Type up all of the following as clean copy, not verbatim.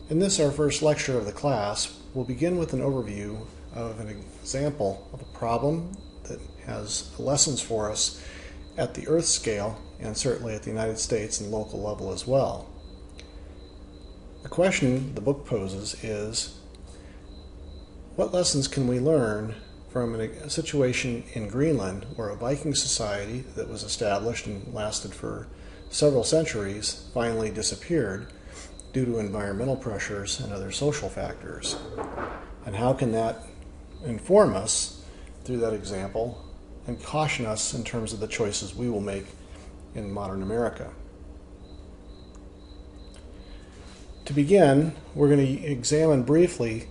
In this, our first lecture of the class, we'll begin with an overview of an example of a problem that has lessons for us at the Earth scale and certainly at the United States and local level as well. The question the book poses is, what lessons can we learn from a situation in Greenland where a Viking society that was established and lasted for several centuries finally disappeared due to environmental pressures and other social factors? And how can that inform us through that example and caution us in terms of the choices we will make in modern America? To begin, we're going to examine briefly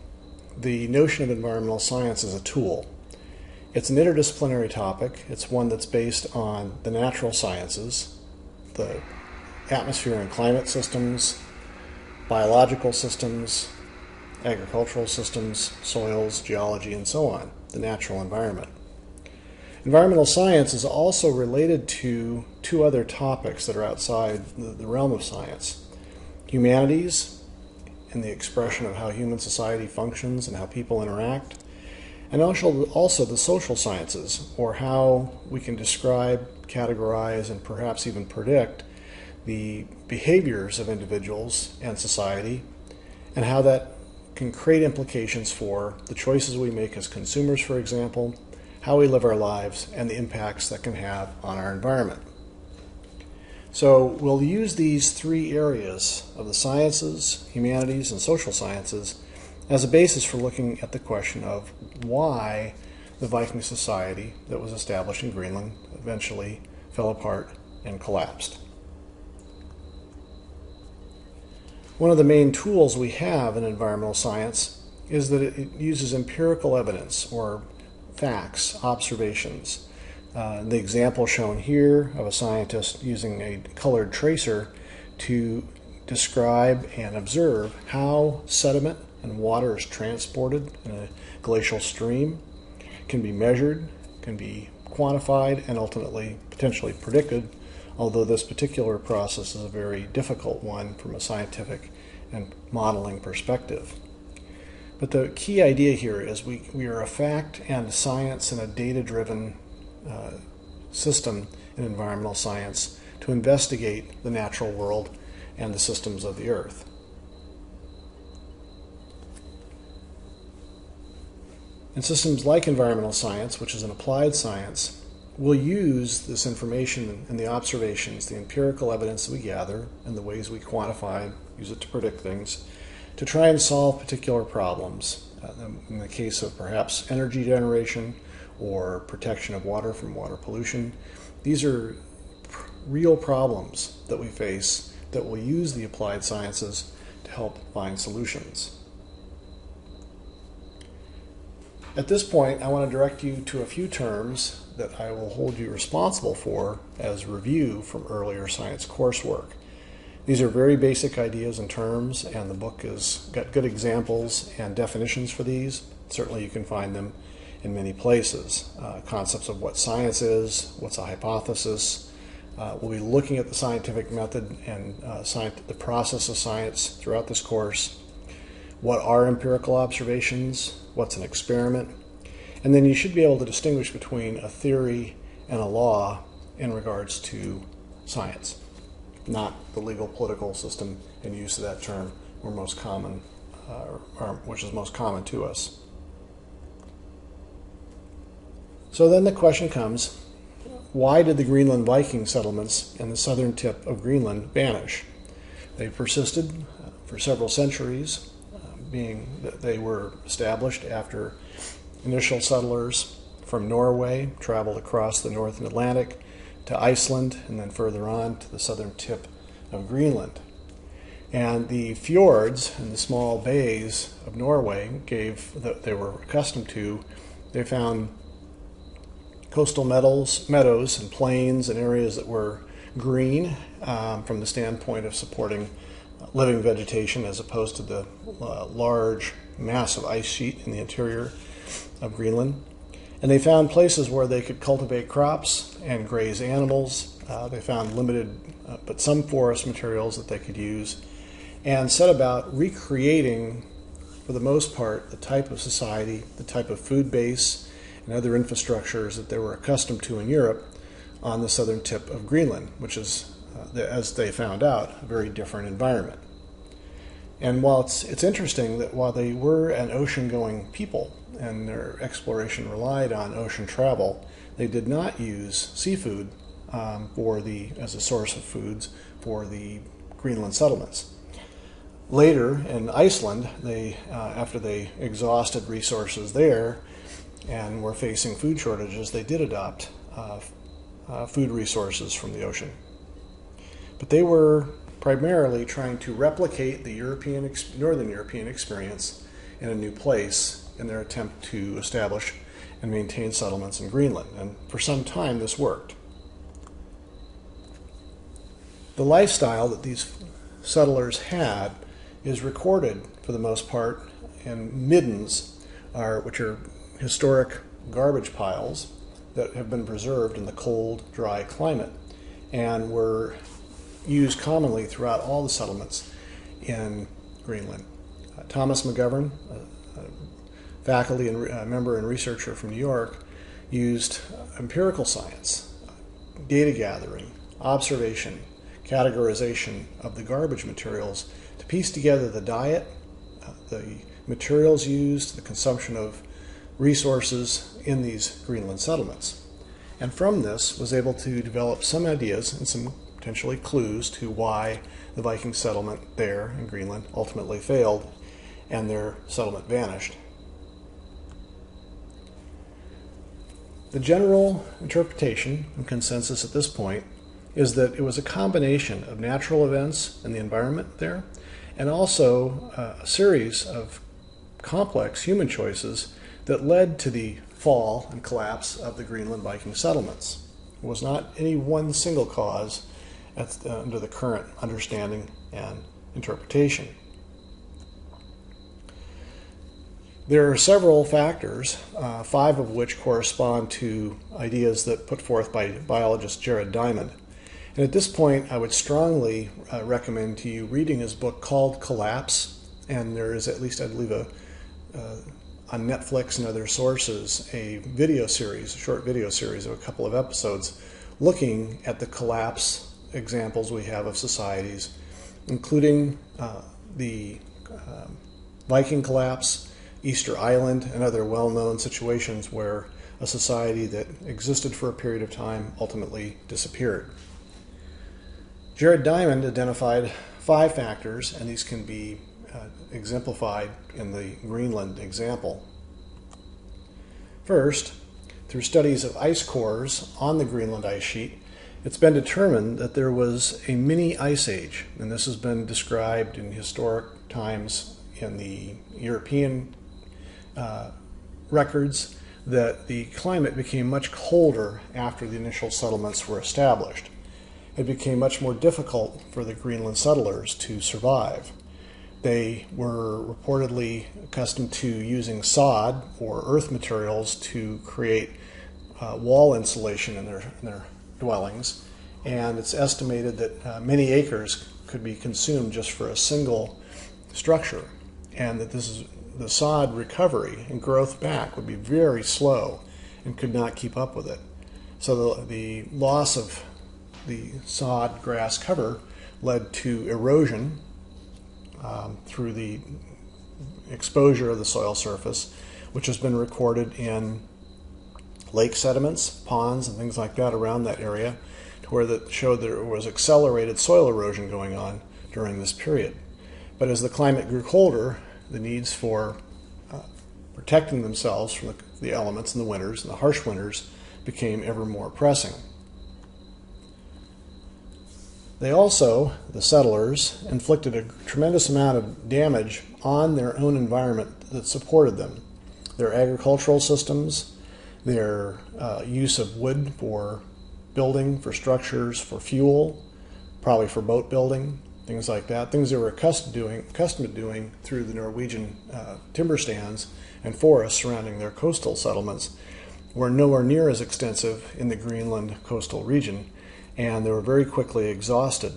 the notion of environmental science as a tool. It's an interdisciplinary topic. It's one that's based on the natural sciences, the atmosphere and climate systems, biological systems, agricultural systems, soils, geology, and so on, the natural environment. Environmental science is also related to two other topics that are outside the realm of science: humanities, in the expression of how human society functions and how people interact, and also the social sciences, or how we can describe, categorize, and perhaps even predict the behaviors of individuals and society, and how that can create implications for the choices we make as consumers, for example, how we live our lives, and the impacts that can have on our environment. So we'll use these three areas of the sciences, humanities, and social sciences as a basis for looking at the question of why the Viking society that was established in Greenland eventually fell apart and collapsed. One of the main tools we have in environmental science is that it uses empirical evidence, or facts, observations. The example shown here of a scientist using a colored tracer to describe and observe how sediment and water is transported in a glacial stream can be measured, can be quantified, and ultimately potentially predicted, although this particular process is a very difficult one from a scientific and modeling perspective. But the key idea here is we are a fact and science and a data-driven system in environmental science to investigate the natural world and the systems of the earth. In systems like environmental science, which is an applied science, we'll use this information and the observations, the empirical evidence that we gather, and the ways we quantify, use it to predict things, to try and solve particular problems. In the case of perhaps energy generation or protection of water from water pollution, these are real problems that we face that will use the applied sciences to help find solutions. At this point, I want to direct you to a few terms that I will hold you responsible for as review from earlier science coursework. These are very basic ideas and terms, and the book has got good examples and definitions for these. Certainly you can find them in many places. Concepts of what science is, what's a hypothesis. We'll be looking at the scientific method and the process of science throughout this course. What are empirical observations? What's an experiment? And then you should be able to distinguish between a theory and a law in regards to science, not the legal political system and use of that term which is most common to us. So then the question comes, why did the Greenland Viking settlements in the southern tip of Greenland vanish? They persisted for several centuries, being that they were established after initial settlers from Norway traveled across the Northern Atlantic to Iceland and then further on to the southern tip of Greenland. And the fjords and the small bays of Norway that they were accustomed to, they found coastal meadows and plains and areas that were green from the standpoint of supporting living vegetation as opposed to the large, massive ice sheet in the interior of Greenland. And they found places where they could cultivate crops and graze animals. They found limited but some forest materials that they could use. and set about recreating, for the most part, the type of society, the type of food base, and other infrastructures that they were accustomed to in Europe on the southern tip of Greenland, which is, as they found out, a very different environment. And while it's interesting that while they were an ocean-going people and their exploration relied on ocean travel, they did not use seafood as a source of foods for the Greenland settlements. Later in Iceland, after they exhausted resources there and were facing food shortages, they did adopt food resources from the ocean. But they were primarily trying to replicate the Northern European experience in a new place in their attempt to establish and maintain settlements in Greenland. And for some time, this worked. The lifestyle that these settlers had is recorded, for the most part, in middens, which are historic garbage piles that have been preserved in the cold, dry climate and were used commonly throughout all the settlements in Greenland. Thomas McGovern, a faculty and member and researcher from New York, used empirical science, data gathering, observation, categorization of the garbage materials to piece together the diet, the materials used, the consumption of resources in these Greenland settlements. And from this was able to develop some ideas and some potentially clues to why the Viking settlement there in Greenland ultimately failed and their settlement vanished. The general interpretation and consensus at this point is that it was a combination of natural events and the environment there, and also a series of complex human choices that led to the fall and collapse of the Greenland Viking settlements. It was not any one single cause under the current understanding and interpretation. There are several factors, 5 of which correspond to ideas that put forth by biologist Jared Diamond. And at this point, I would strongly recommend to you reading his book called Collapse, and there is, at least I believe, on Netflix and other sources, a short video series of a couple of episodes looking at the collapse examples we have of societies, including the Viking collapse, Easter Island, and other well-known situations where a society that existed for a period of time ultimately disappeared. Jared Diamond identified 5 factors, and these can be exemplified in the Greenland example. First, through studies of ice cores on the Greenland ice sheet, it's been determined that there was a mini ice age, and this has been described in historic times in the European records, that the climate became much colder after the initial settlements were established. It became much more difficult for the Greenland settlers to survive. They were reportedly accustomed to using sod or earth materials to create wall insulation in their dwellings, and it's estimated that many acres could be consumed just for a single structure, and that the sod recovery and growth back would be very slow and could not keep up with it. So the loss of the sod grass cover led to erosion through the exposure of the soil surface, which has been recorded in lake sediments, ponds, and things like that around that area, to where that showed there was accelerated soil erosion going on during this period. But as the climate grew colder, the needs for protecting themselves from the elements in the winters, and the harsh winters, became ever more pressing. They also, the settlers, inflicted a tremendous amount of damage on their own environment that supported them. Their agricultural systems, their use of wood for building, for structures, for fuel, probably for boat building, things like that, things they were accustomed to doing through the Norwegian timber stands and forests surrounding their coastal settlements, were nowhere near as extensive in the Greenland coastal region, and they were very quickly exhausted.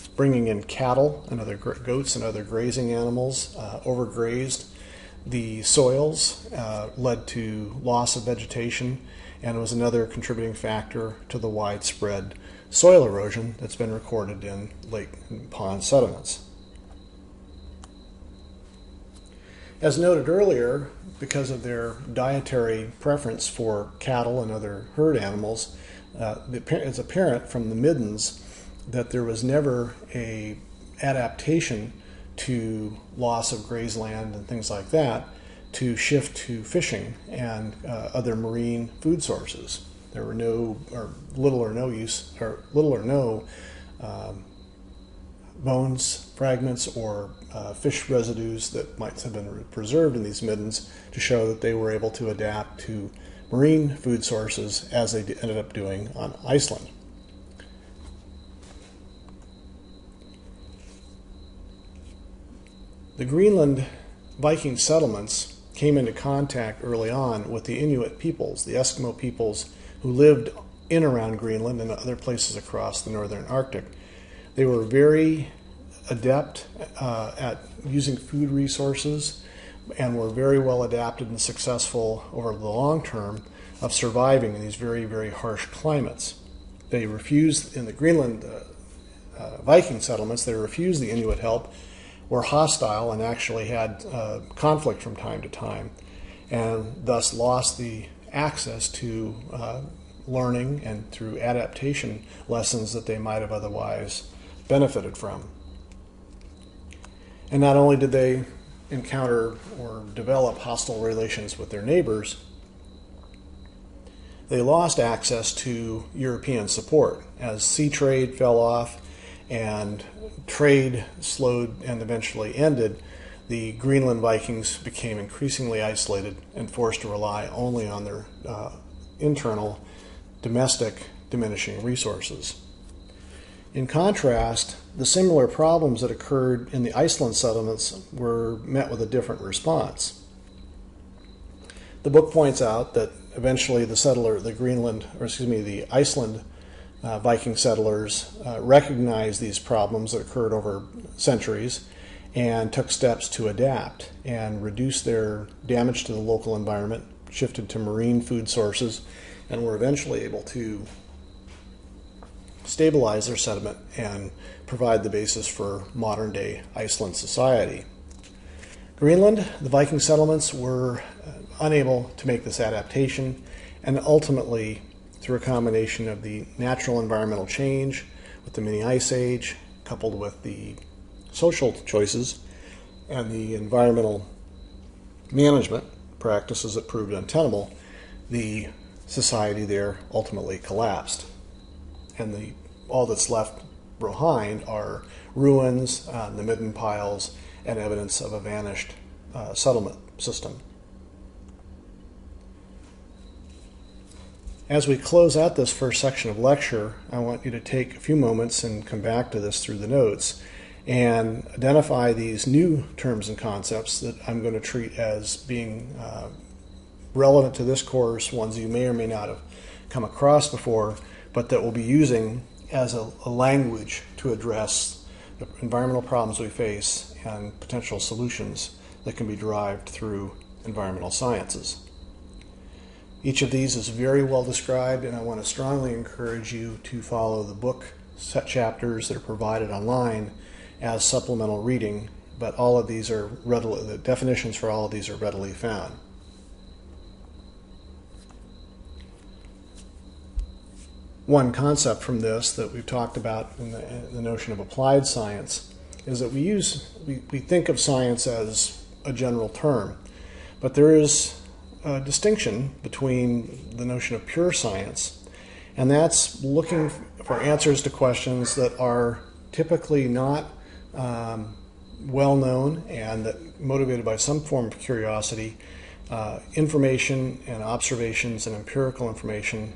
bringing in cattle and other goats and other grazing animals overgrazed the soils, led to loss of vegetation, and was another contributing factor to the widespread soil erosion that's been recorded in lake and pond sediments. As noted earlier, because of their dietary preference for cattle and other herd animals, it's apparent from the middens that there was never an adaptation to loss of grazeland and things like that to shift to fishing and other marine food sources. There were little or no bones, fragments, or fish residues that might have been preserved in these middens to show that they were able to adapt to marine food sources as they ended up doing on Iceland. The Greenland Viking settlements came into contact early on with the Inuit peoples, the Eskimo peoples who lived in around Greenland and other places across the northern Arctic. They were very adept at using food resources and were very well adapted and successful over the long term of surviving in these very, very harsh climates. They refused, in the Greenland Viking settlements, they refused the Inuit help, were hostile, and actually had conflict from time to time, and thus lost the access to learning and through adaptation lessons that they might have otherwise benefited from. And not only did they encounter or develop hostile relations with their neighbors, they lost access to European support as sea trade fell off and trade slowed and eventually ended. The Greenland Vikings became increasingly isolated and forced to rely only on their internal domestic diminishing resources. In contrast, the similar problems that occurred in the Iceland settlements were met with a different response. The book points out that eventually the Iceland Viking settlers recognized these problems that occurred over centuries and took steps to adapt and reduce their damage to the local environment, shifted to marine food sources, and were eventually able to stabilize their settlement and provide the basis for modern-day Iceland society. Greenland, the Viking settlements were unable to make this adaptation, and ultimately, through a combination of the natural environmental change with the mini ice age, coupled with the social choices and the environmental management practices that proved untenable, the society there ultimately collapsed. And all that's left behind are ruins, the midden piles, and evidence of a vanished settlement system. As we close out this first section of lecture, I want you to take a few moments and come back to this through the notes and identify these new terms and concepts that I'm going to treat as being relevant to this course, ones you may or may not have come across before, but that we'll be using as a language to address the environmental problems we face and potential solutions that can be derived through environmental sciences. Each of these is very well described, and I want to strongly encourage you to follow the book set chapters that are provided online as supplemental reading, but all of these are the definitions for all of these are readily found. One concept from this that we've talked about in the notion of applied science is that we think of science as a general term, but there is a distinction between the notion of pure science, and that's looking for answers to questions that are typically not well known and that motivated by some form of curiosity. Information and observations and empirical information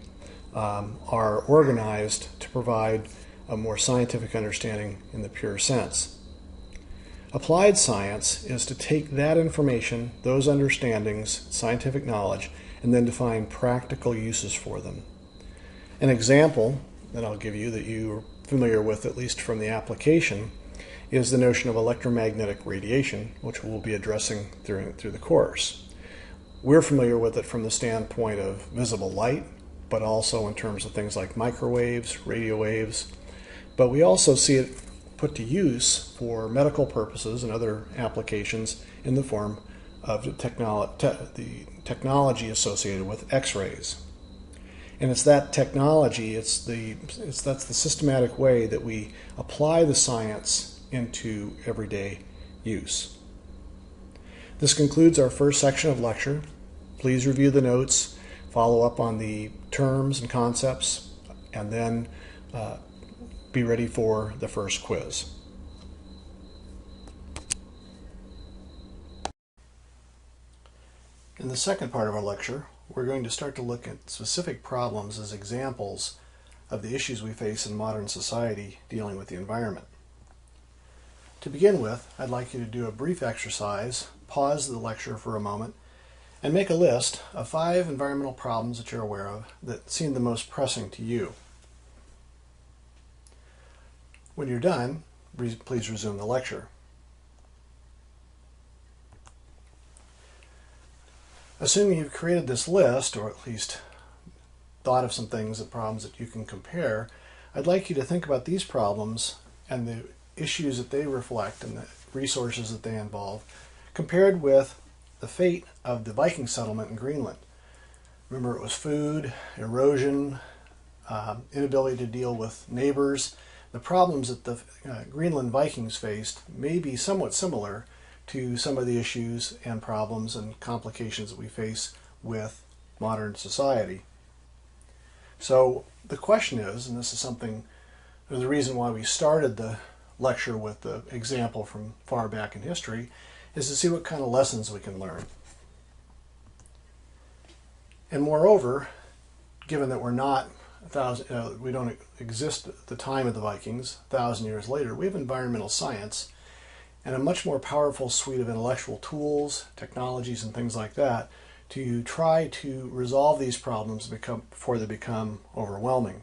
are organized to provide a more scientific understanding in the pure sense. Applied science is to take that information, those understandings, scientific knowledge, and then to find practical uses for them. An example that I'll give you that you're familiar with, at least from the application, is the notion of electromagnetic radiation, which we'll be addressing through the course. We're familiar with it from the standpoint of visible light, but also in terms of things like microwaves, radio waves. But we also see it put to use for medical purposes and other applications in the form of the technology associated with X-rays. And it's that technology, that's the systematic way that we apply the science into everyday use. This concludes our first section of lecture. Please review the notes, follow up on the terms and concepts, and then be ready for the first quiz. In the second part of our lecture, we're going to start to look at specific problems as examples of the issues we face in modern society dealing with the environment. To begin with, I'd like you to do a brief exercise, pause the lecture for a moment, and make a list of 5 environmental problems that you're aware of that seem the most pressing to you. When you're done, please resume the lecture. Assuming you've created this list, or at least thought of some problems that you can compare, I'd like you to think about these problems and the issues that they reflect and the resources that they involve, compared with the fate of the Viking settlement in Greenland. Remember, it was food, erosion, inability to deal with neighbors. The problems that the Greenland Vikings faced may be somewhat similar to some of the issues and problems and complications that we face with modern society. So the question is, and this is the reason why we started the lecture with the example from far back in history, is to see what kind of lessons we can learn. And moreover, given that we don't exist at the time of the Vikings, 1,000 years later, we have environmental science and a much more powerful suite of intellectual tools, technologies, and things like that to try to resolve these problems before they become overwhelming.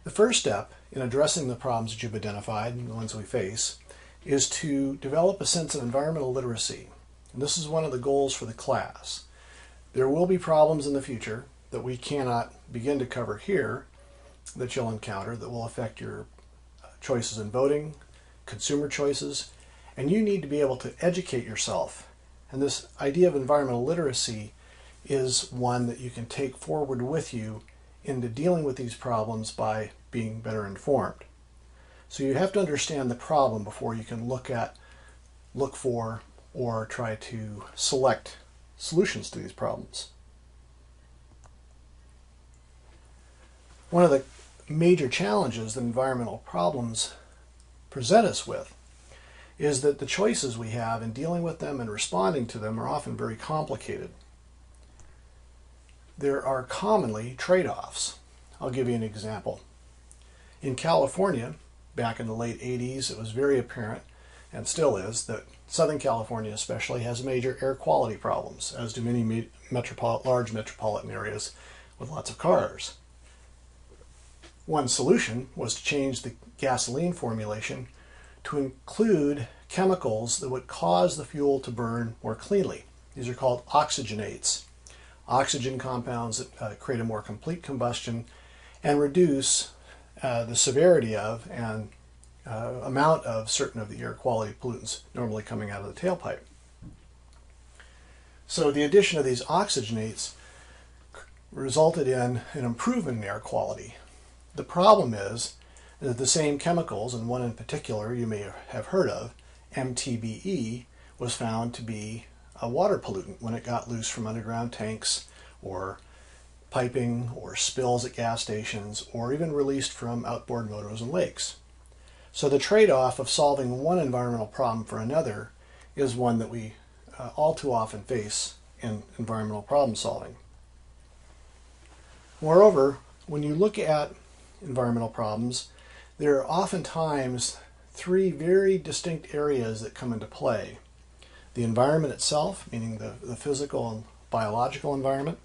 The first step in addressing the problems that you've identified, and the ones we face, is to develop a sense of environmental literacy. And this is one of the goals for the class. There will be problems in the future that we cannot begin to cover here that you'll encounter that will affect your choices in voting, consumer choices, and you need to be able to educate yourself. And this idea of environmental literacy is one that you can take forward with you into dealing with these problems by being better informed. So you have to understand the problem before you can look for, or try to select solutions to these problems. One of the major challenges that environmental problems present us with is that the choices we have in dealing with them and responding to them are often very complicated. There are commonly trade-offs. I'll give you an example. In California, back in the late 80s, it was very apparent, and still is, that Southern California especially has major air quality problems, as do many large metropolitan areas with lots of cars. One solution was to change the gasoline formulation to include chemicals that would cause the fuel to burn more cleanly. These are called oxygenates. Oxygen compounds that create a more complete combustion and reduce the severity of and amount of certain of the air quality pollutants normally coming out of the tailpipe. So the addition of these oxygenates resulted in an improvement in air quality. The problem is that the same chemicals, and one in particular you may have heard of, MTBE, was found to be a water pollutant when it got loose from underground tanks or piping or spills at gas stations or even released from outboard motors and lakes. So the trade-off of solving one environmental problem for another is one that we all too often face in environmental problem solving. Moreover, when you look at environmental problems, there are oftentimes 3 very distinct areas that come into play. The environment itself, meaning the physical and biological environment,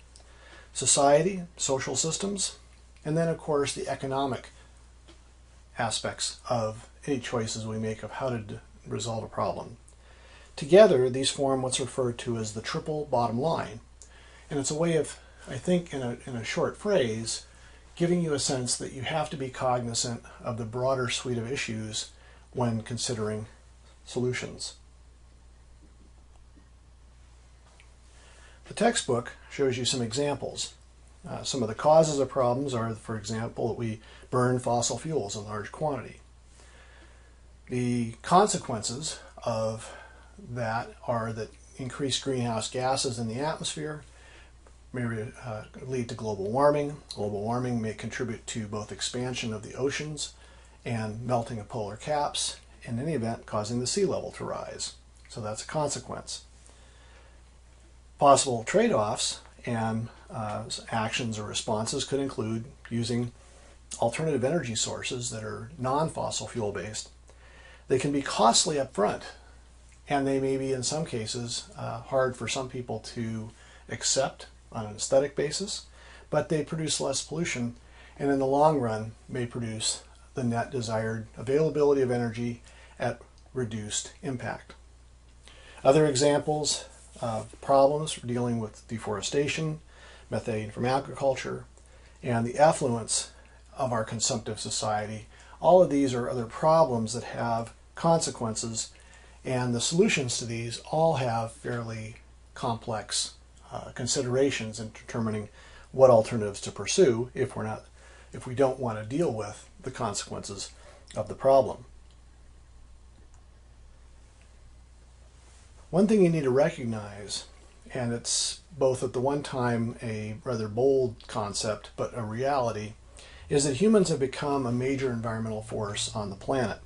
society, social systems, and then of course the economic aspects of any choices we make of how to resolve a problem. Together, these form what's referred to as the triple bottom line. And it's a way of, I think, in a short phrase, giving you a sense that you have to be cognizant of the broader suite of issues when considering solutions. The textbook shows you some examples. Some of the causes of problems are, for example, that we burn fossil fuels in large quantity. The consequences of that are that increased greenhouse gases in the atmosphere may lead to global warming. Global warming may contribute to both expansion of the oceans and melting of polar caps, in any event causing the sea level to rise. So that's a consequence. Possible trade-offs and actions or responses could include using alternative energy sources that are non-fossil fuel based. They can be costly up front, and they may be in some cases hard for some people to accept on an aesthetic basis, but they produce less pollution and in the long run may produce the net desired availability of energy at reduced impact. Other examples of problems dealing with deforestation, methane from agriculture, and the effluence of our consumptive society. All of these are other problems that have consequences, and the solutions to these all have fairly complex considerations in determining what alternatives to pursue if we don't want to deal with the consequences of the problem. One thing you need to recognize, and it's both at the one time a rather bold concept but a reality, is that humans have become a major environmental force on the planet.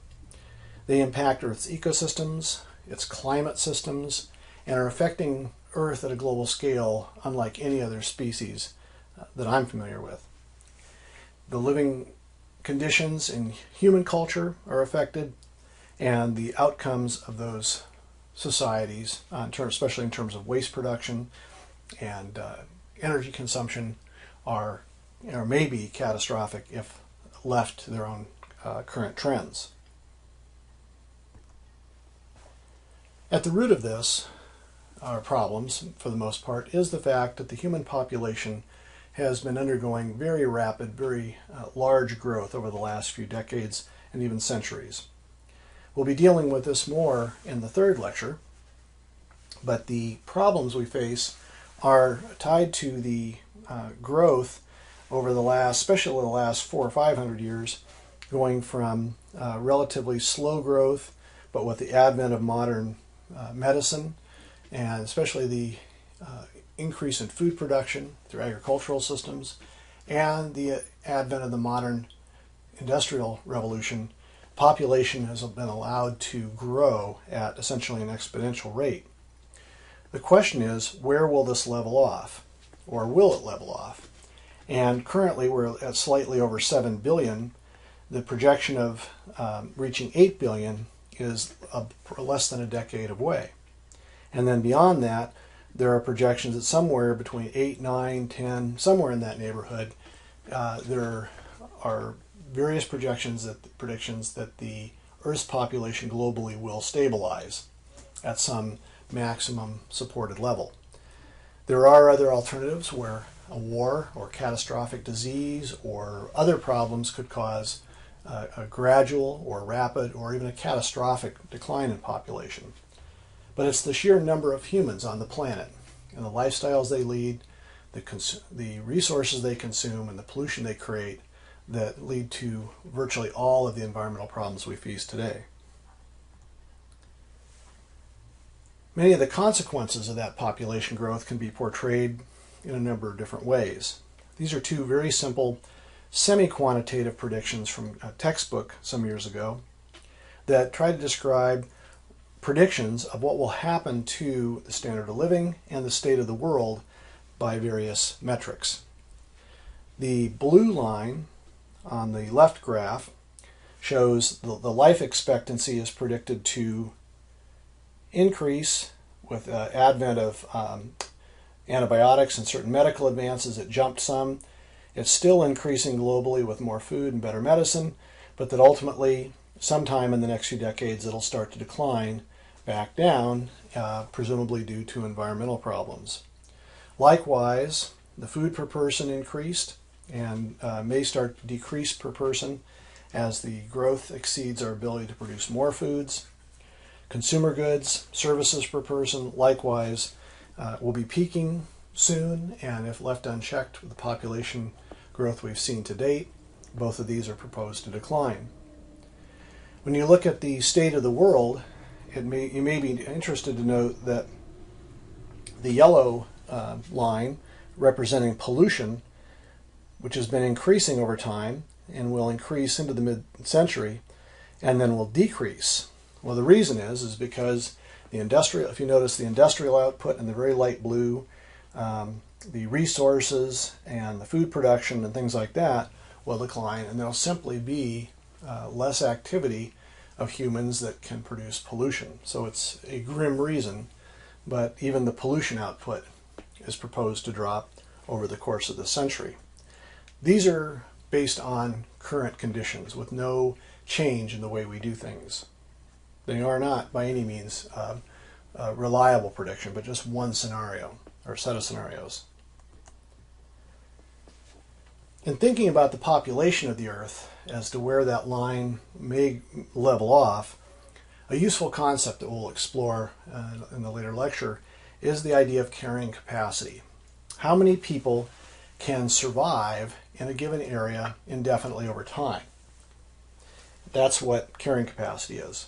They impact Earth's ecosystems, its climate systems, and are affecting Earth at a global scale unlike any other species that I'm familiar with. The living conditions in human culture are affected, and the outcomes of those societies, especially in terms of waste production and energy consumption, are or may be catastrophic if left to their own current trends. At the root of this, our problems, for the most part, is the fact that the human population has been undergoing very rapid, very large growth over the last few decades and even centuries. We'll be dealing with this more in the third lecture, but the problems we face are tied to the growth over the last, especially the last 400 or 500 years, going from relatively slow growth, but with the advent of modern medicine, and especially the increase in food production through agricultural systems, and the advent of the modern industrial revolution, population has been allowed to grow at essentially an exponential rate. The question is, where will this level off, or will it level off? And currently we're at slightly over 7 billion. The projection of reaching 8 billion is less than a decade away. And then beyond that, there are projections that somewhere between 8, 9, 10, somewhere in that neighborhood, there are various predictions that the Earth's population globally will stabilize at some maximum supported level. There are other alternatives where a war or catastrophic disease or other problems could cause a gradual or rapid or even a catastrophic decline in population. But it's the sheer number of humans on the planet and the lifestyles they lead, the resources they consume, and the pollution they create that lead to virtually all of the environmental problems we face today. Many of the consequences of that population growth can be portrayed in a number of different ways. These are two very simple semi-quantitative predictions from a textbook some years ago that try to describe predictions of what will happen to the standard of living and the state of the world by various metrics. The blue line on the left graph shows the life expectancy is predicted to increase with the advent of antibiotics and certain medical advances. It jumped some, It's still increasing globally with more food and better medicine, but that ultimately, sometime in the next few decades, it'll start to decline back down, presumably due to environmental problems. Likewise, the food per person increased and may start to decrease per person as the growth exceeds our ability to produce more foods. Consumer goods, services per person, likewise, will be peaking soon, and if left unchecked with the population growth we've seen to date, both of these are proposed to decline. When you look at the state of the world, you may be interested to note that the yellow line representing pollution, which has been increasing over time and will increase into the mid-century and then will decrease. Well, the reason is because if you notice the industrial output in the very light blue, the resources and the food production and things like that will decline, and there'll simply be less activity of humans that can produce pollution. So it's a grim reason, but even the pollution output is proposed to drop over the course of the century. These are based on current conditions with no change in the way we do things. They are not by any means a reliable prediction, but just one scenario or set of scenarios. In thinking about the population of the Earth as to where that line may level off, a useful concept that we'll explore in the later lecture is the idea of carrying capacity. How many people can survive in a given area indefinitely over time? That's what carrying capacity is.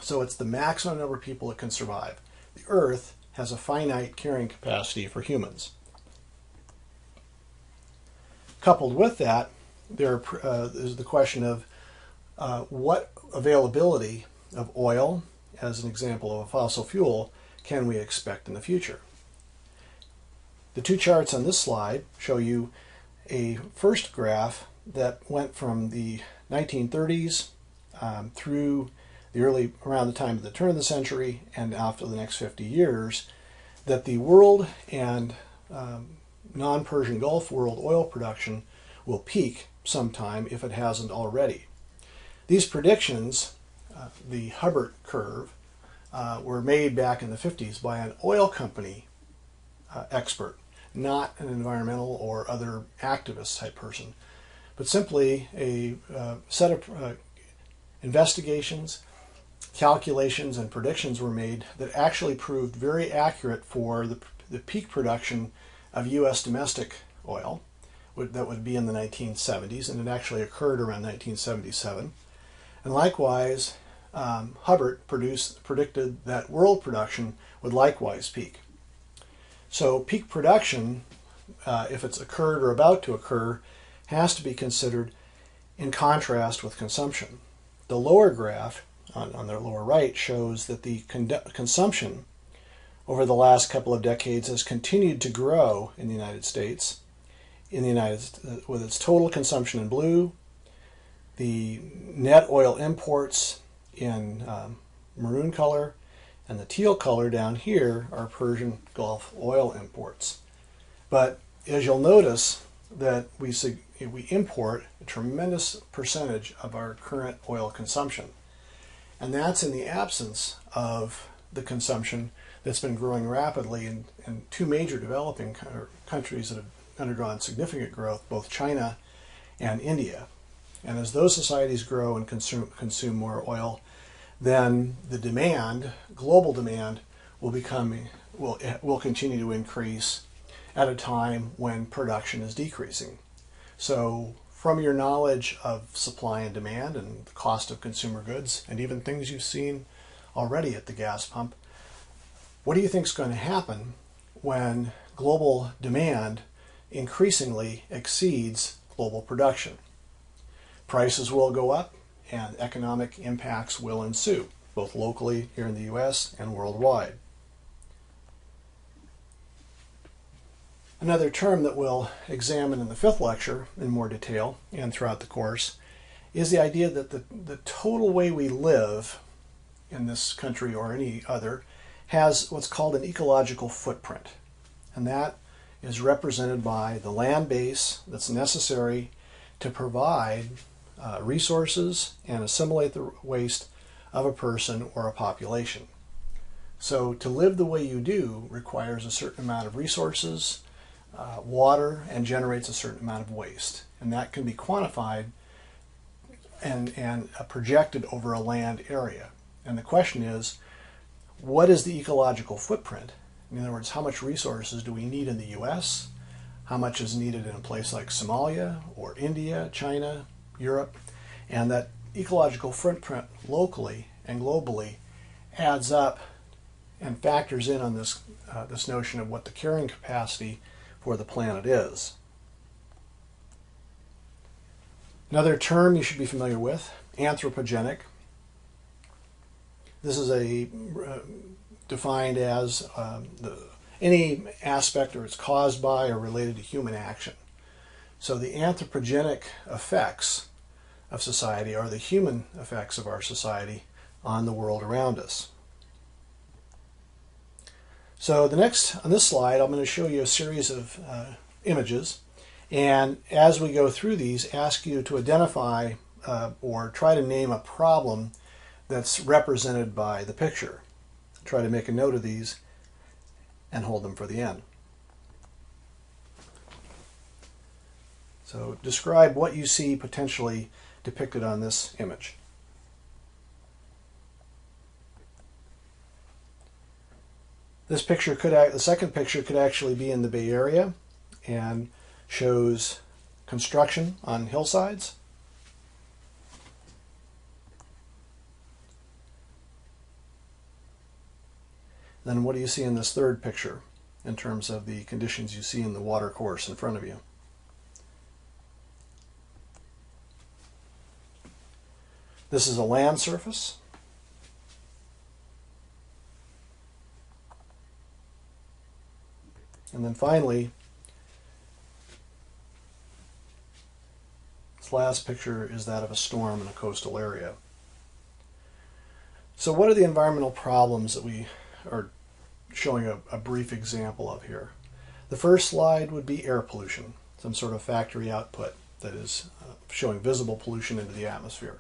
So it's the maximum number of people that can survive. The Earth has a finite carrying capacity for humans. Coupled with that, there is the question of what availability of oil, as an example of a fossil fuel, can we expect in the future. The two charts on this slide show you a first graph that went from the 1930s through around the time of the turn of the century and after the next 50 years, that the world and non-Persian Gulf world oil production will peak sometime if it hasn't already. These predictions, the Hubbert curve, were made back in the 50s by an oil company expert, not an environmental or other activist type person, but simply a set of investigations, calculations, and predictions were made that actually proved very accurate for the peak production of U.S. domestic oil that would be in the 1970s, and it actually occurred around 1977. And likewise, Hubbert predicted that world production would likewise peak. So peak production, if it's occurred or about to occur, has to be considered in contrast with consumption. The lower graph on the lower right shows that the consumption over the last couple of decades has continued to grow in the United States, with its total consumption in blue, the net oil imports in maroon color, and the teal color down here are Persian Gulf oil imports. But as you'll notice that we import a tremendous percentage of our current oil consumption. And that's in the absence of the consumption that's been growing rapidly in two major developing countries that have undergone significant growth, both China and India. And as those societies grow and consume more oil, then the demand, global demand, will continue to increase at a time when production is decreasing. So from your knowledge of supply and demand and the cost of consumer goods, and even things you've seen already at the gas pump, what do you think is going to happen when global demand increasingly exceeds global production? Prices will go up and economic impacts will ensue, both locally here in the U.S. and worldwide. Another term that we'll examine in the fifth lecture in more detail and throughout the course is the idea that the total way we live in this country or any other has what's called an ecological footprint. And that is represented by the land base that's necessary to provide resources and assimilate the waste of a person or a population. So to live the way you do requires a certain amount of resources, water, and generates a certain amount of waste. And that can be quantified and projected over a land area. And the question is, what is the ecological footprint? In other words, how much resources do we need in the US? How much is needed in a place like Somalia or India, China, Europe? And that ecological footprint locally and globally adds up and factors in on this, this notion of what the carrying capacity for the planet is. Another term you should be familiar with, anthropogenic. This is defined as any aspect or it's caused by or related to human action. So the anthropogenic effects of society are the human effects of our society on the world around us. So on this slide, I'm going to show you a series of images, and as we go through these, ask you to identify or try to name a problem that's represented by the picture. Try to make a note of these and hold them for the end. So describe what you see potentially depicted on this image. This picture the second picture could actually be in the Bay Area and shows construction on hillsides. Then what do you see in this third picture in terms of the conditions you see in the water course in front of you? This is a land surface. And then finally, this last picture is that of a storm in a coastal area. So what are the environmental problems that we are showing a brief example of here? The first slide would be air pollution, some sort of factory output that is showing visible pollution into the atmosphere.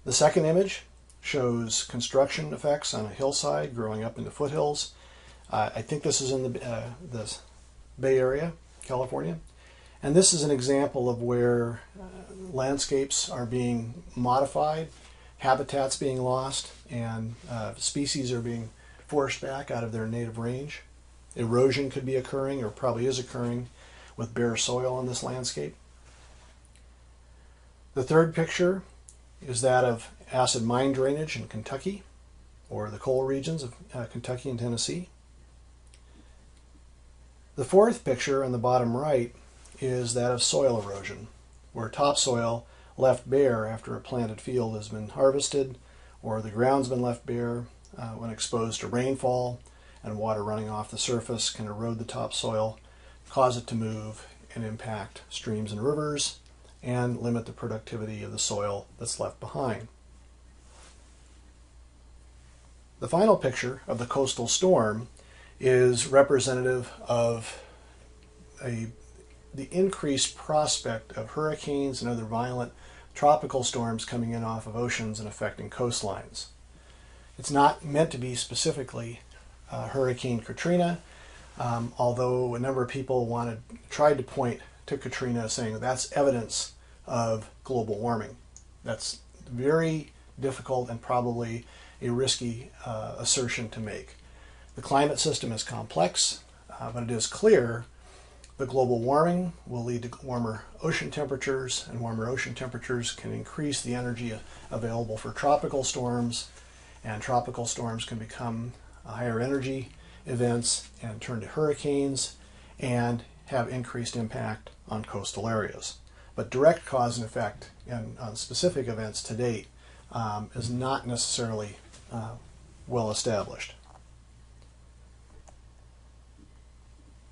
The second image shows construction effects on a hillside growing up into foothills. I think this is in the Bay Area, California. And this is an example of where landscapes are being modified, habitats being lost, and species are being forced back out of their native range. Erosion could be occurring, or probably is occurring, with bare soil in this landscape. The third picture is that of acid mine drainage in Kentucky, or the coal regions of Kentucky and Tennessee. The fourth picture on the bottom right is that of soil erosion, where topsoil left bare after a planted field has been harvested, or the ground's been left bare when exposed to rainfall, and water running off the surface can erode the topsoil, cause it to move, and impact streams and rivers, and limit the productivity of the soil that's left behind. The final picture of the coastal storm is representative of the increased prospect of hurricanes and other violent tropical storms coming in off of oceans and affecting coastlines. It's not meant to be specifically Hurricane Katrina, although a number of people tried to point to Katrina saying that's evidence of global warming. That's very difficult and probably a risky assertion to make. The climate system is complex, but it is clear that global warming will lead to warmer ocean temperatures, and warmer ocean temperatures can increase the energy available for tropical storms, and tropical storms can become higher energy events and turn to hurricanes and have increased impact on coastal areas. But direct cause and effect on specific events to date is not necessarily well established.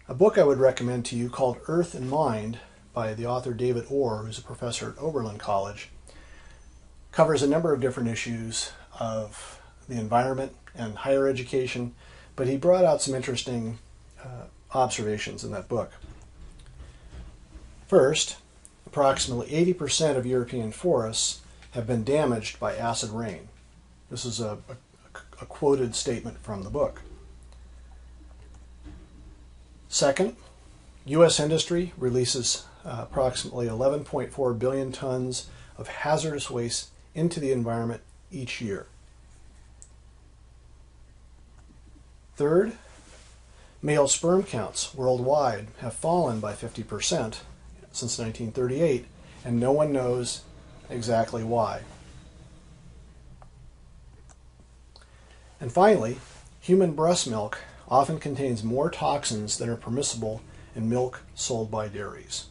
A book I would recommend to you called Earth and Mind by the author David Orr, who's a professor at Oberlin College, covers a number of different issues of the environment and higher education, but he brought out some interesting observations in that book. First, approximately 80% of European forests have been damaged by acid rain. This is a quoted statement from the book. Second, U.S. industry releases approximately 11.4 billion tons of hazardous waste into the environment each year. Third, male sperm counts worldwide have fallen by 50% since 1938, and no one knows exactly why. And finally, human breast milk often contains more toxins than are permissible in milk sold by dairies.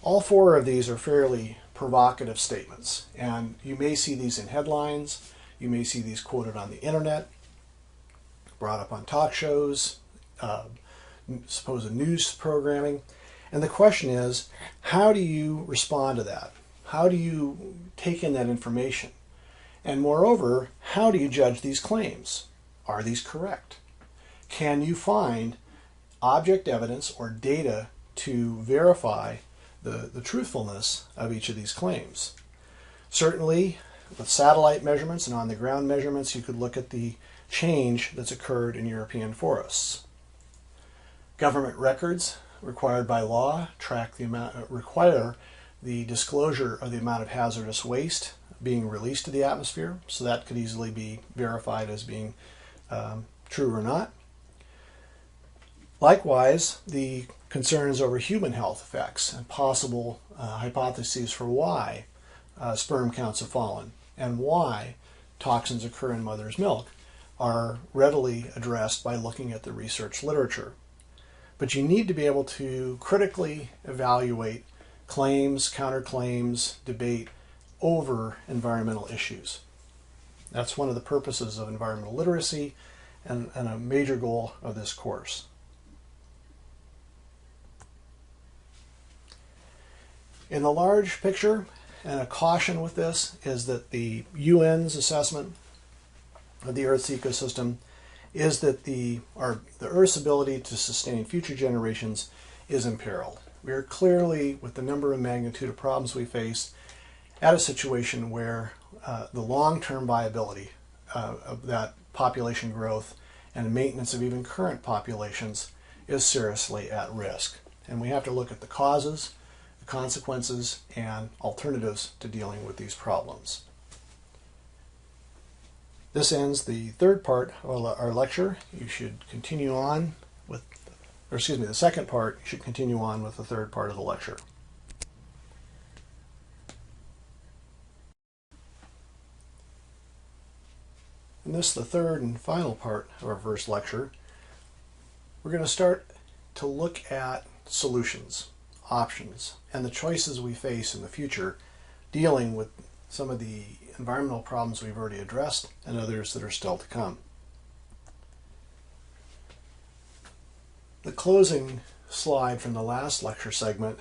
All four of these are fairly provocative statements, and you may see these in headlines, you may see these quoted on the internet, brought up on talk shows, supposed news programming. And the question is, how do you respond to that? How do you take in that information? And moreover, how do you judge these claims? Are these correct? Can you find object evidence or data to verify the truthfulness of each of these claims? Certainly, with satellite measurements and on-the-ground measurements, you could look at the change that's occurred in European forests. Government records required by law require the disclosure of the amount of hazardous waste being released to the atmosphere, so that could easily be verified as being true or not. Likewise, the concerns over human health effects and possible hypotheses for why sperm counts have fallen and why toxins occur in mother's milk are readily addressed by looking at the research literature. But you need to be able to critically evaluate claims, counterclaims, debate over environmental issues. That's one of the purposes of environmental literacy and a major goal of this course. In the large picture, and a caution with this, is that the UN's assessment of the Earth's ecosystem is that the Earth's ability to sustain future generations is imperiled. We are clearly, with the number and magnitude of problems we face, at a situation where the long-term viability of that population growth and maintenance of even current populations is seriously at risk. And we have to look at the causes, the consequences, and alternatives to dealing with these problems. This ends the third part of our lecture. You should continue on with, the second part, you should continue on with the third part of the lecture. And this is the third and final part of our first lecture. We're going to start to look at solutions, options, and the choices we face in the future dealing with some of the environmental problems we've already addressed and others that are still to come. The closing slide from the last lecture segment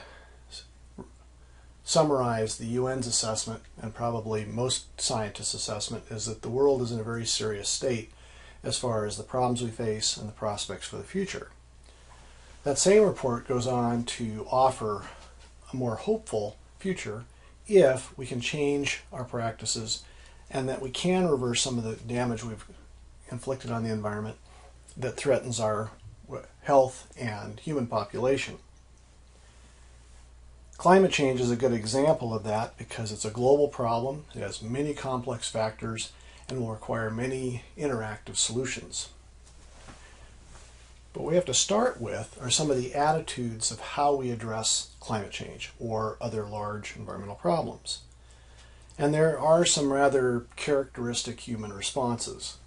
summarized the UN's assessment, and probably most scientists' assessment, is that the world is in a very serious state as far as the problems we face and the prospects for the future. That same report goes on to offer a more hopeful future if we can change our practices and that we can reverse some of the damage we've inflicted on the environment that threatens our health and human population. Climate change is a good example of that because it's a global problem. It has many complex factors and will require many interactive solutions. But what we have to start with are some of the attitudes of how we address climate change or other large environmental problems. And there are some rather characteristic human responses.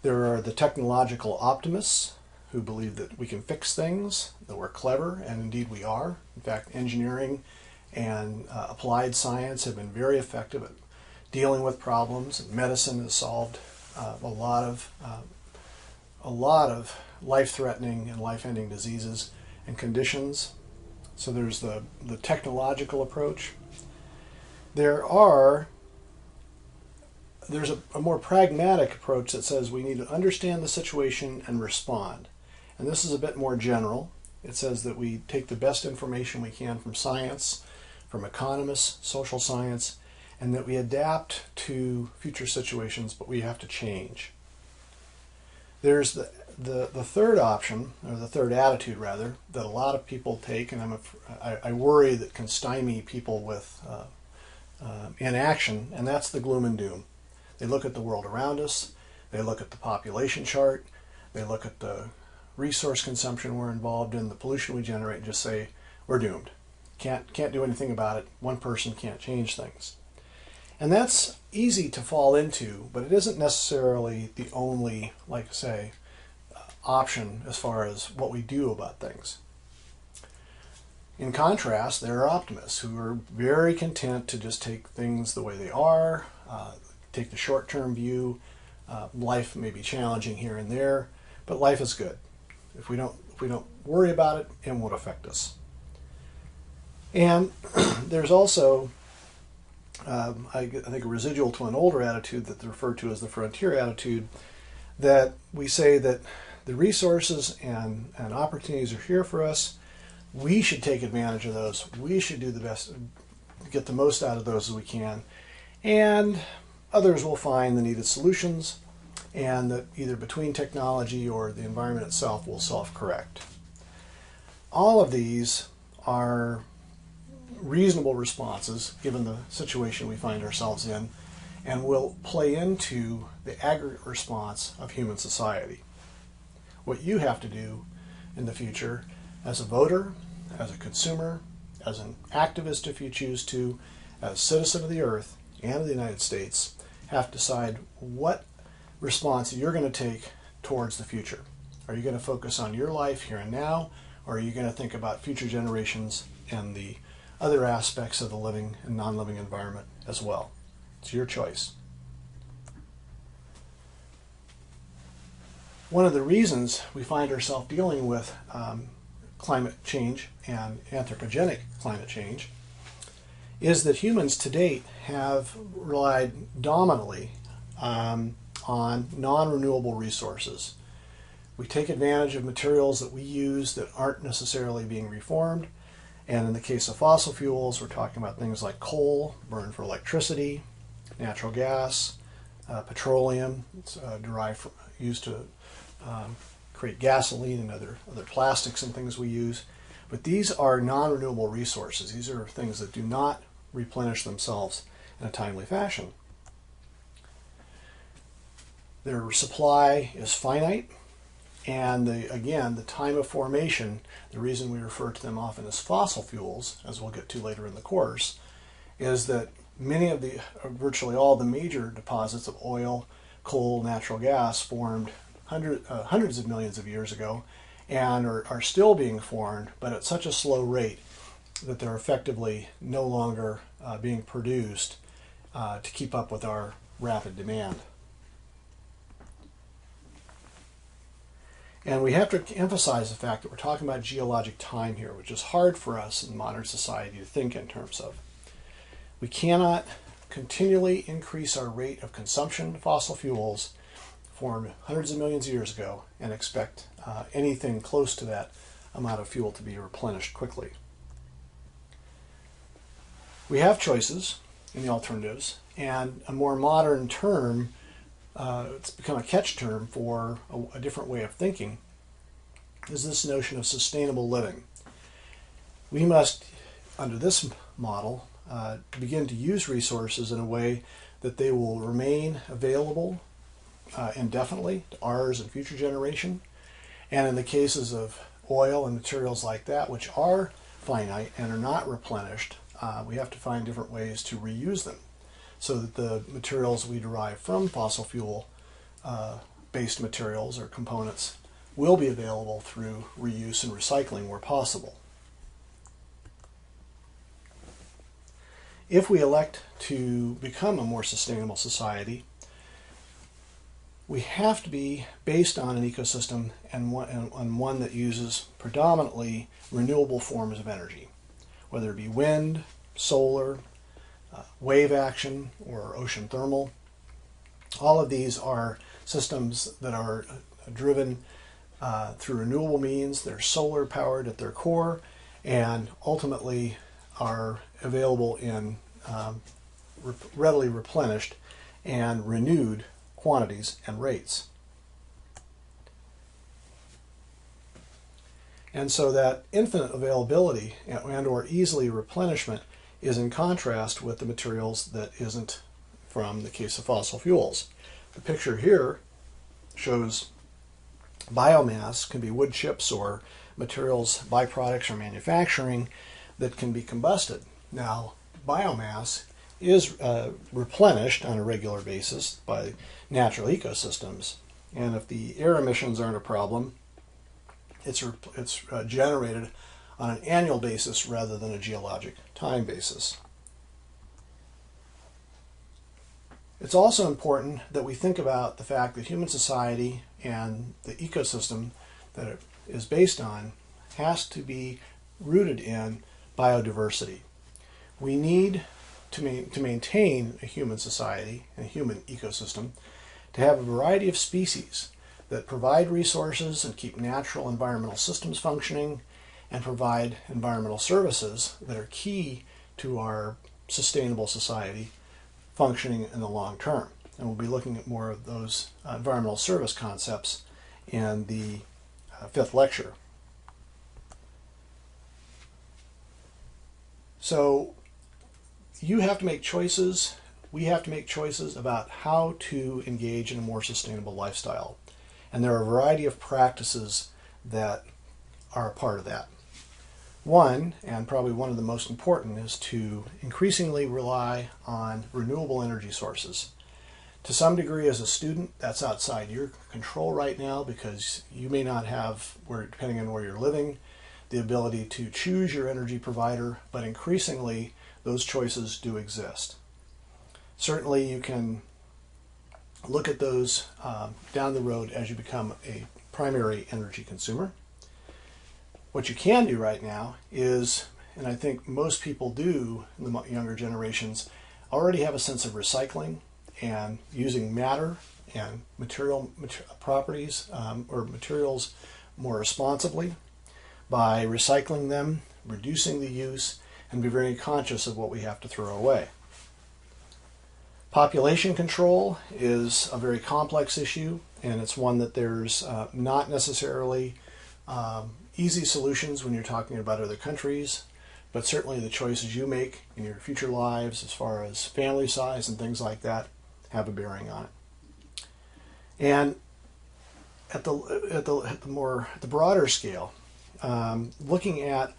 There are the technological optimists who believe that we can fix things, that we're clever, and indeed we are. In fact, engineering and applied science have been very effective at dealing with problems. Medicine has solved a lot of life-threatening and life-ending diseases and conditions. So there's the technological approach. There's a more pragmatic approach that says we need to understand the situation and respond. and this is a bit more general. It says that we take the best information we can from science, from economists, social science, and that we adapt to future situations, but we have to change. There's the third option, or the third attitude rather, that a lot of people take, and I worry that can stymie people with inaction, and that's the gloom and doom. They look at the world around us, they look at the population chart, they look at the resource consumption we're involved in, the pollution we generate, and just say, we're doomed. Can't do anything about it. One person can't change things. And that's easy to fall into, but it isn't necessarily the only, like I say, option as far as what we do about things. In contrast, there are optimists who are very content to just take things the way they are, take the short-term view. Life may be challenging here and there, but life is good. If we don't worry about it, it won't affect us. And there's also, I think, a residual to an older attitude that's referred to as the frontier attitude, that we say that the resources and opportunities are here for us. We should take advantage of those. We should do the best, get the most out of those as we can. And others will find the needed solutions, and that either between technology or the environment itself will self-correct. All of these are reasonable responses given the situation we find ourselves in, and will play into the aggregate response of human society. What you have to do in the future as a voter, as a consumer, as an activist if you choose to, as a citizen of the earth and of the United States, have to decide what response you're going to take towards the future. Are you going to focus on your life here and now, or are you going to think about future generations and the other aspects of the living and non-living environment as well? It's your choice. One of the reasons we find ourselves dealing with climate change and anthropogenic climate change is that humans to date have relied dominantly on non-renewable resources. We take advantage of materials that we use that aren't necessarily being reformed, and in the case of fossil fuels, we're talking about things like coal, burned for electricity, natural gas, petroleum, derived from, used to create gasoline and other plastics and things we use. But these are non-renewable resources. These are things that do not replenish themselves in a timely fashion. Their supply is finite, and again, the time of formation, the reason we refer to them often as fossil fuels, as we'll get to later in the course, is that many of the, virtually all the major deposits of oil, coal, natural gas formed hundreds of millions of years ago, and are still being formed, but at such a slow rate that they're effectively no longer being produced to keep up with our rapid demand. And we have to emphasize the fact that we're talking about geologic time here, which is hard for us in modern society to think in terms of. We cannot continually increase our rate of consumption of fossil fuels formed hundreds of millions of years ago and expect anything close to that amount of fuel to be replenished quickly. We have choices in the alternatives, and a more modern term, it's become a catch term for a different way of thinking, is this notion of sustainable living. We must, under this model, begin to use resources in a way that they will remain available indefinitely to ours and future generation. And in the cases of oil and materials like that, which are finite and are not replenished, we have to find different ways to reuse them so that the materials we derive from fossil fuel based materials or components will be available through reuse and recycling where possible. If we elect to become a more sustainable society, we have to be based on an ecosystem and one that uses predominantly renewable forms of energy, whether it be wind, solar, wave action, or ocean thermal. All of these are systems that are driven through renewable means. They're solar powered at their core and ultimately are available in readily replenished and renewed quantities and rates. And so that infinite availability and or easily replenishment is in contrast with the materials that isn't from the case of fossil fuels. The picture here shows biomass, can be wood chips or materials, byproducts or manufacturing that can be combusted. Now, biomass is replenished on a regular basis by natural ecosystems, and if the air emissions aren't a problem, it's generated on an annual basis rather than a geologic time basis. It's also important that we think about the fact that human society and the ecosystem that it is based on has to be rooted in biodiversity. We need to maintain a human society and a human ecosystem to have a variety of species that provide resources and keep natural environmental systems functioning and provide environmental services that are key to our sustainable society functioning in the long term. And we'll be looking at more of those environmental service concepts in the fifth lecture. So you have to make choices, we have to make choices about how to engage in a more sustainable lifestyle. And there are a variety of practices that are a part of that. One, and probably one of the most important, is to increasingly rely on renewable energy sources. To some degree, as a student, that's outside your control right now because you may not have, depending on where you're living, the ability to choose your energy provider, but increasingly those choices do exist. Certainly you can look at those down the road as you become a primary energy consumer. What you can do right now is, and I think most people do in the younger generations, already have a sense of recycling and using matter and material properties or materials more responsibly by recycling them, reducing the use, and be very conscious of what we have to throw away. Population control is a very complex issue, and it's one that there's not necessarily easy solutions when you're talking about other countries, but certainly the choices you make in your future lives as far as family size and things like that have a bearing on it. And at the broader scale, looking at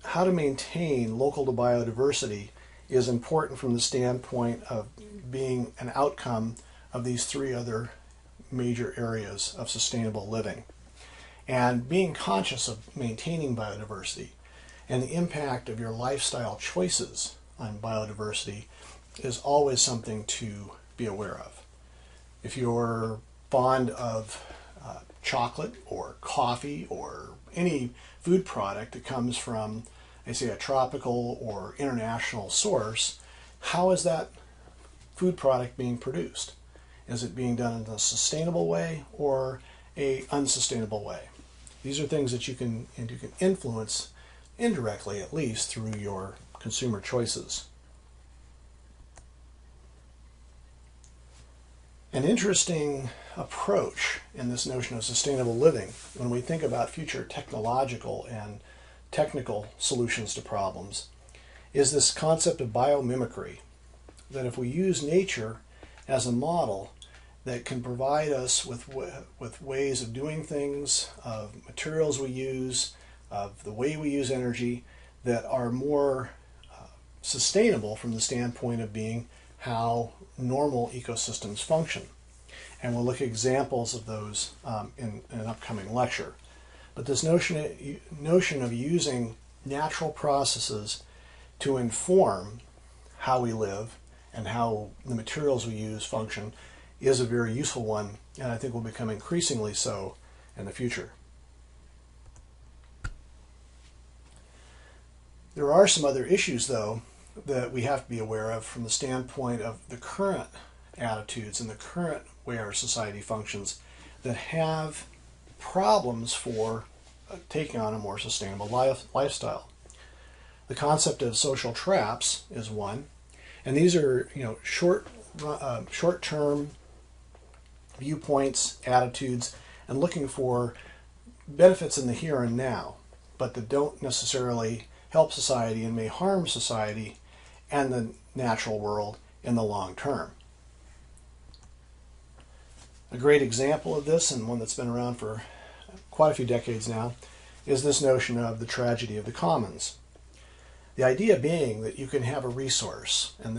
how to maintain local biodiversity is important from the standpoint of being an outcome of these three other major areas of sustainable living. And being conscious of maintaining biodiversity and the impact of your lifestyle choices on biodiversity is always something to be aware of. If you're fond of chocolate or coffee or any food product that comes from, say, a tropical or international source, how is that food product being produced? Is it being done in a sustainable way or an unsustainable way? These are things that you can influence indirectly, at least, through your consumer choices. An interesting approach in this notion of sustainable living, when we think about future technological and technical solutions to problems, is this concept of biomimicry. That if we use nature as a model that can provide us with ways of doing things, of materials we use, of the way we use energy, that are more sustainable from the standpoint of being how normal ecosystems function. And we'll look at examples of those in an upcoming lecture. But this notion of using natural processes to inform how we live and how the materials we use function is a very useful one, and I think will become increasingly so in the future. There are some other issues, though, that we have to be aware of from the standpoint of the current attitudes and the current way our society functions that have problems for taking on a more sustainable lifestyle. The concept of social traps is one, and these are short-term viewpoints, attitudes, and looking for benefits in the here and now, but that don't necessarily help society and may harm society and the natural world in the long term. A great example of this, and one that's been around for quite a few decades now, is this notion of the tragedy of the commons. The idea being that you can have a resource, and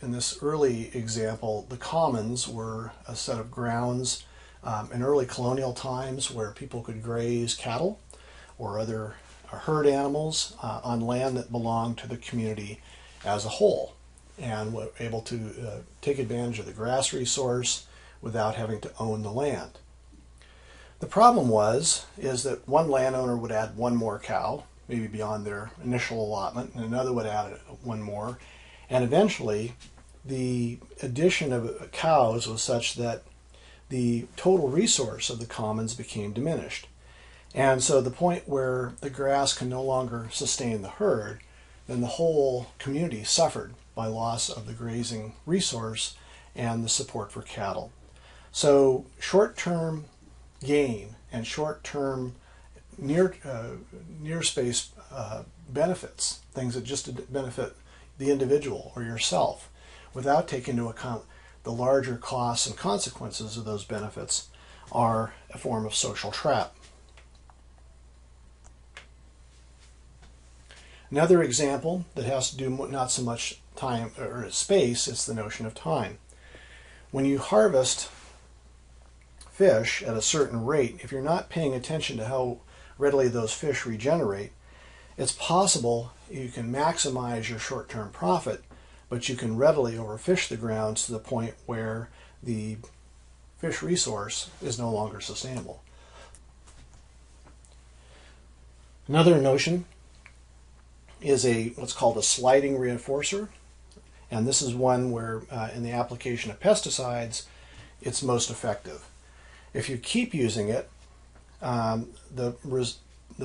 in this early example, the commons were a set of grounds in early colonial times where people could graze cattle or other herd animals on land that belonged to the community as a whole, and were able to take advantage of the grass resource without having to own the land. The problem is that one landowner would add one more cow, maybe beyond their initial allotment, and another would add one more, and eventually the addition of cows was such that the total resource of the commons became diminished. And so the point where the grass can no longer sustain the herd, then the whole community suffered by loss of the grazing resource and the support for cattle. So short-term gain and short-term near space benefits, things that just benefit the individual or yourself, without taking into account the larger costs and consequences of those benefits, are a form of social trap. Another example that has to do not so much time or space, it's the notion of time. When you harvest fish at a certain rate, if you're not paying attention to how readily those fish regenerate, it's possible you can maximize your short-term profit, but you can readily overfish the grounds to the point where the fish resource is no longer sustainable. Another notion is what's called a sliding reinforcer, and this is one where in the application of pesticides it's most effective. If you keep using it, the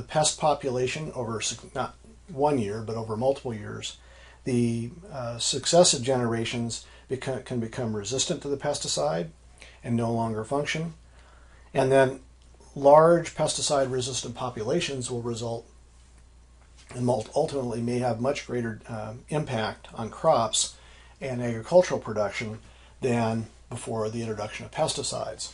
pest population over not 1 year but over multiple years, the successive generations can become resistant to the pesticide and no longer function, and then large pesticide resistant populations will result and ultimately may have much greater impact on crops and agricultural production than before the introduction of pesticides.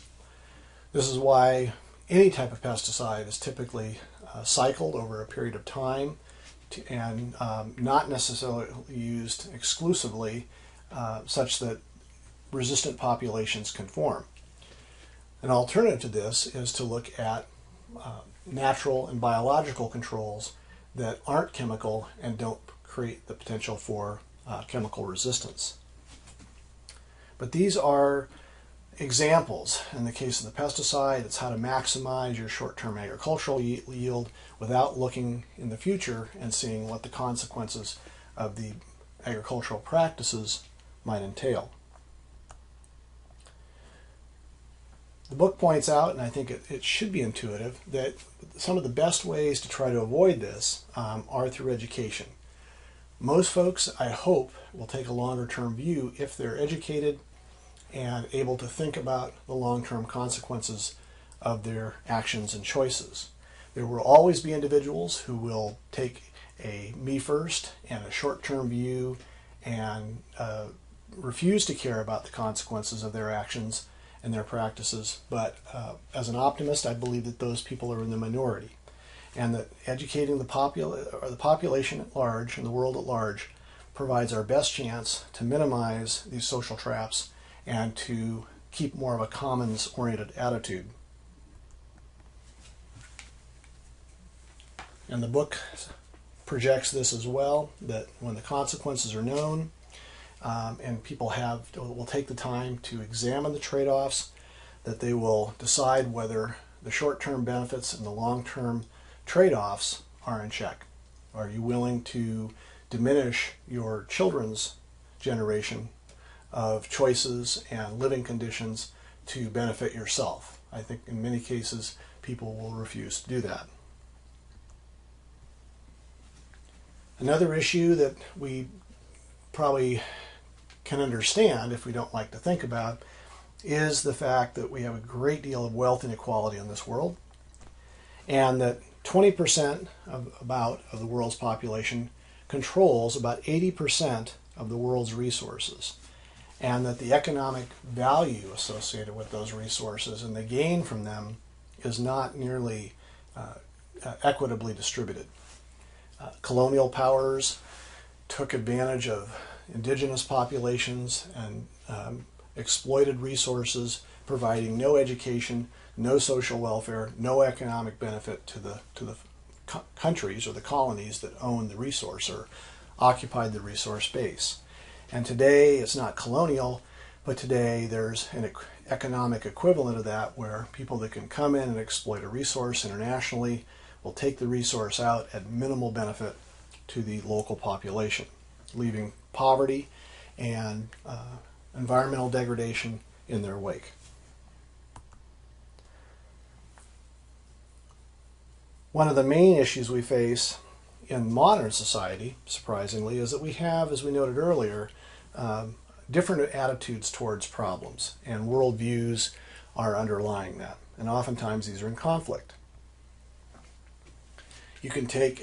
This is why any type of pesticide is typically cycled over a period of time and not necessarily used exclusively such that resistant populations can form. An alternative to this is to look at natural and biological controls that aren't chemical and don't create the potential for chemical resistance. But these are examples. In the case of the pesticide, it's how to maximize your short-term agricultural yield without looking in the future and seeing what the consequences of the agricultural practices might entail. The book points out, and I think it should be intuitive, that some of the best ways to try to avoid this are through education. Most folks, I hope, will take a longer-term view if they're educated and able to think about the long-term consequences of their actions and choices. There will always be individuals who will take a me first and a short-term view and refuse to care about the consequences of their actions and their practices, but as an optimist, I believe that those people are in the minority, and that educating the population at large and the world at large provides our best chance to minimize these social traps and to keep more of a commons-oriented attitude. And the book projects this as well, that when the consequences are known, and people will take the time to examine the trade-offs, that they will decide whether the short-term benefits and the long-term trade-offs are in check. Are you willing to diminish your children's generation of choices and living conditions to benefit yourself? I think in many cases people will refuse to do that. Another issue that we probably can understand, if we don't like to think about, is the fact that we have a great deal of wealth inequality in this world, and that 20% of the world's population controls about 80% of the world's resources, and that the economic value associated with those resources and the gain from them is not nearly equitably distributed. Colonial powers took advantage of indigenous populations and exploited resources, providing no education, no social welfare, no economic benefit to the countries or the colonies that owned the resource or occupied the resource base. And today it's not colonial, but today there's an economic equivalent of that, where people that can come in and exploit a resource internationally will take the resource out at minimal benefit to the local population, leaving poverty and environmental degradation in their wake. One of the main issues we face in modern society, surprisingly, is that we have, as we noted earlier, different attitudes towards problems, and worldviews are underlying that, and oftentimes these are in conflict. You can take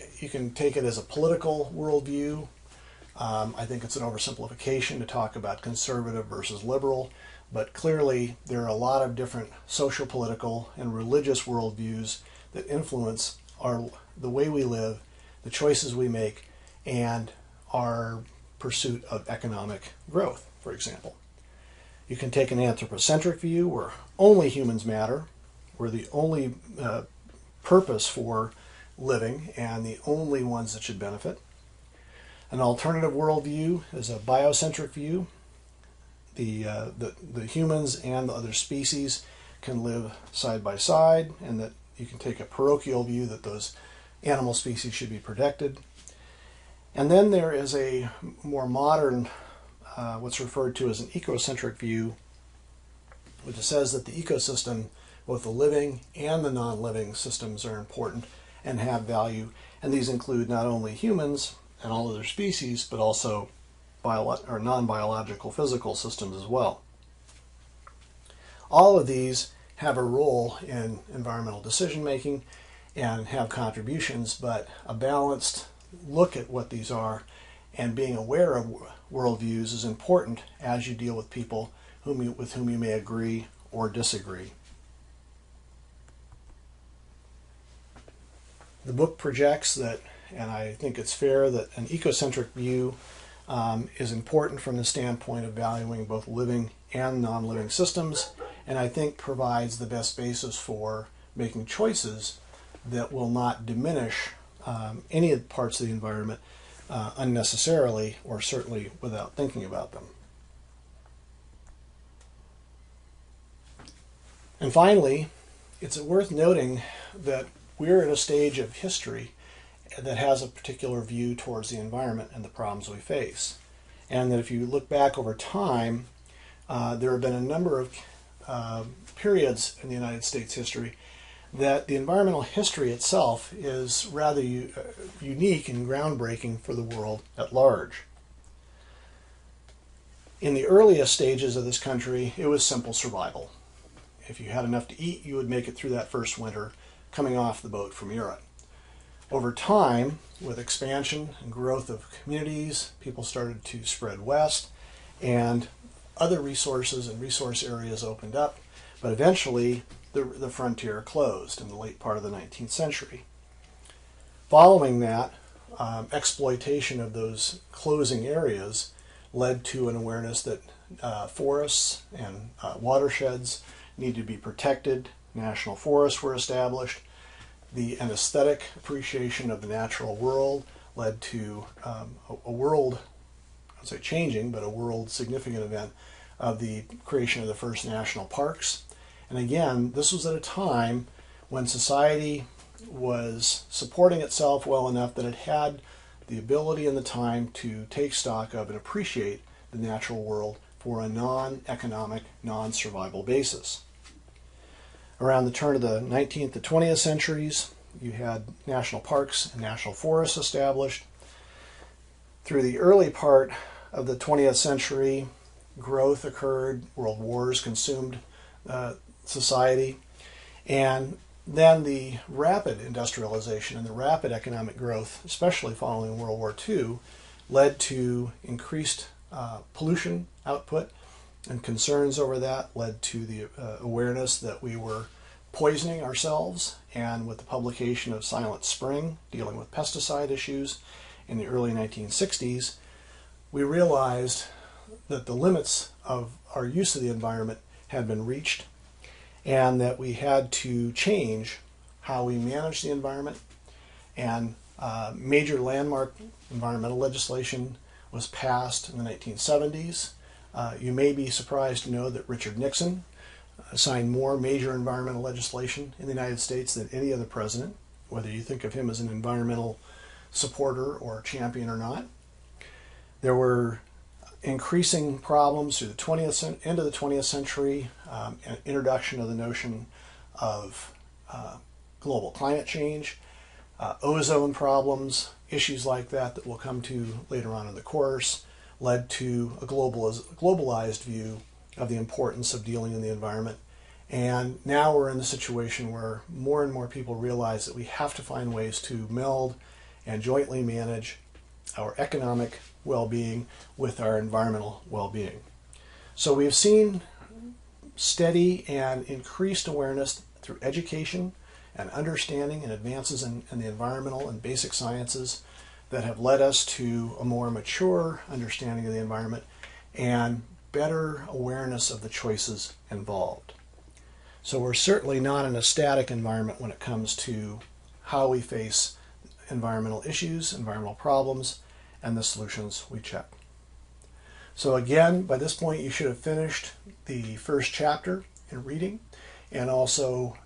it as a political worldview. I think it's an oversimplification to talk about conservative versus liberal, but clearly there are a lot of different social, political, and religious worldviews that influence the way we live, the choices we make, and our pursuit of economic growth, for example. You can take an anthropocentric view where only humans matter, where the only purpose for living and the only ones that should benefit. An alternative worldview is a biocentric view. The humans and the other species can live side by side, and that you can take a parochial view that those animal species should be protected. And then there is a more modern, what's referred to as an ecocentric view, which says that the ecosystem, both the living and the non-living systems, are important and have value. And these include not only humans and all other species, but also non-biological physical systems as well. All of these have a role in environmental decision making and have contributions, but a balanced look at what these are and being aware of worldviews is important as you deal with people with whom you may agree or disagree. The book projects that, and I think it's fair, that an ecocentric view is important from the standpoint of valuing both living and non-living systems, and I think provides the best basis for making choices that will not diminish any of the parts of the environment unnecessarily, or certainly without thinking about them. And finally, it's worth noting that we're at a stage of history that has a particular view towards the environment and the problems we face. And that if you look back over time, there have been a number of periods in the United States history that the environmental history itself is rather unique and groundbreaking for the world at large. In the earliest stages of this country, it was simple survival. If you had enough to eat, you would make it through that first winter coming off the boat from Europe. Over time, with expansion and growth of communities, people started to spread west, and other resources and resource areas opened up, but eventually the frontier closed in the late part of the 19th century. Following that, exploitation of those closing areas led to an awareness that forests and watersheds need to be protected. National forests were established. An aesthetic appreciation of the natural world led to a world, I'd say changing, but a world significant event of the creation of the first national parks. And again, this was at a time when society was supporting itself well enough that it had the ability and the time to take stock of and appreciate the natural world for a non-economic, non-survival basis. Around the turn of the 19th to 20th centuries, you had national parks and national forests established. Through the early part of the 20th century, growth occurred, world wars consumed society, and then the rapid industrialization and the rapid economic growth, especially following World War II, led to increased pollution output, and concerns over that led to the awareness that we were poisoning ourselves, and with the publication of Silent Spring, dealing with pesticide issues in the early 1960s, we realized that the limits of our use of the environment had been reached, and that we had to change how we manage the environment. And major landmark environmental legislation was passed in the 1970s. You may be surprised to know that Richard Nixon signed more major environmental legislation in the United States than any other president, whether you think of him as an environmental supporter or champion or not. There were increasing problems through the end of the 20th century, introduction of the notion of global climate change, ozone problems, issues like that we'll come to later on in the course, led to a globalized view of the importance of dealing in the environment. And now we're in the situation where more and more people realize that we have to find ways to meld and jointly manage our economic well-being with our environmental well-being. So we've seen steady and increased awareness through education and understanding and advances in the environmental and basic sciences that have led us to a more mature understanding of the environment and better awareness of the choices involved. So we're certainly not in a static environment when it comes to how we face environmental issues, environmental problems, and the solutions we check. So again, by this point you should have finished the first chapter in reading and also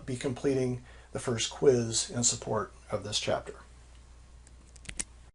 be completing the first quiz in support of this chapter.